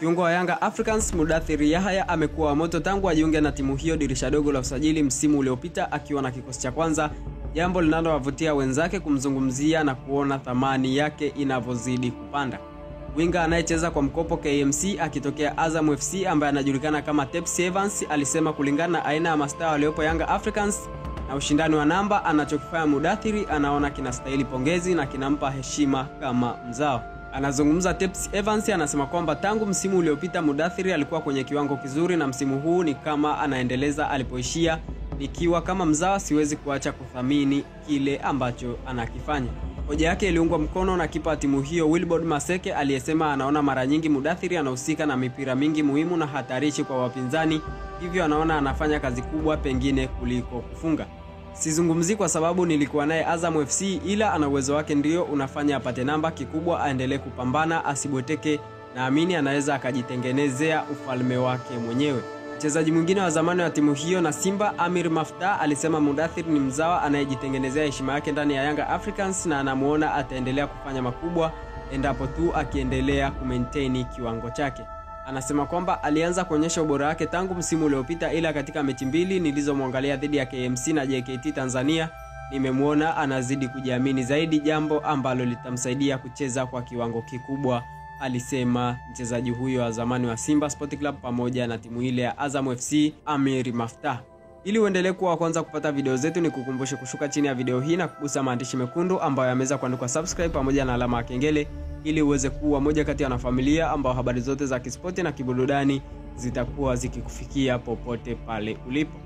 Kiungo wa Yanga Africans Mudathir Yahya amekuwa moto tangu ajiunge na timu hiyo dirisha dogo la usajili msimu uliopita akiwa na kikosi cha kwanza, jambo linalowavutia wenzake kumzungumzia na kuona thamani yake inavyozidi kupanda. Winga anayecheza kwa mkopo KMC akitokea Azam FC ambaye anajulikana kama Tepsi Evans alisema kulingana na aina ya mastaa waliopo Yanga Africans na ushindani wa namba anachokifanya Mudathir anaona kinastahili pongezi na kinampa heshima kama mzao. Anazungumza Tepsi Evans anasema kwamba tangu msimu uliopita Mudathir alikuwa kwenye kiwango kizuri na msimu huu ni kama anaendeleza alipoishia. Nikiwa kama mzawa siwezi kuacha kuthamini kile ambacho anakifanya. Hoja yake iliungwa mkono na kipa timu hiyo Wilbord Maseke aliyesema anaona mara nyingi Mudathir anahusika na mipira mingi muhimu na hatarishi kwa wapinzani, hivyo anaona anafanya kazi kubwa pengine kuliko kufunga. Sizungumzi kwa sababu nilikuwa naye Azam FC, ila ana uwezo wake ndio unafanya apate namba, kikubwa aendelee kupambana asiboteke, naamini anaweza akajitengenezea ufalme wake mwenyewe. Mchezaji mwingine wa zamani wa timu hiyo na Simba Amir Maftah alisema Mudathir ni mzawa anayejitengenezea heshima yake ndani ya Yanga Africans na anamuona ataendelea kufanya makubwa endapo tu akiendelea kumaintain kiwango chake. Anasema kwamba alianza kuonyesha ubora wake tangu msimu uliopita, ila katika mechi mbili nilizomwangalia dhidi ya KMC na JKT Tanzania nimemuona anazidi kujiamini zaidi, jambo ambalo litamsaidia kucheza kwa kiwango kikubwa, alisema mchezaji huyo wa zamani wa Simba Sport Club pamoja na timu ile ya Azam FC Amir Maftah. Ili uendelee kuwa wa kwanza kupata video zetu, ni kukumbushe kushuka chini ya video hii na kugusa maandishi mekundu ambayo yameweza kuandikwa subscribe pamoja na alama ya kengele ili uweze kuwa moja kati ya wanafamilia ambao habari zote za kispoti na kiburudani zitakuwa zikikufikia popote pale ulipo.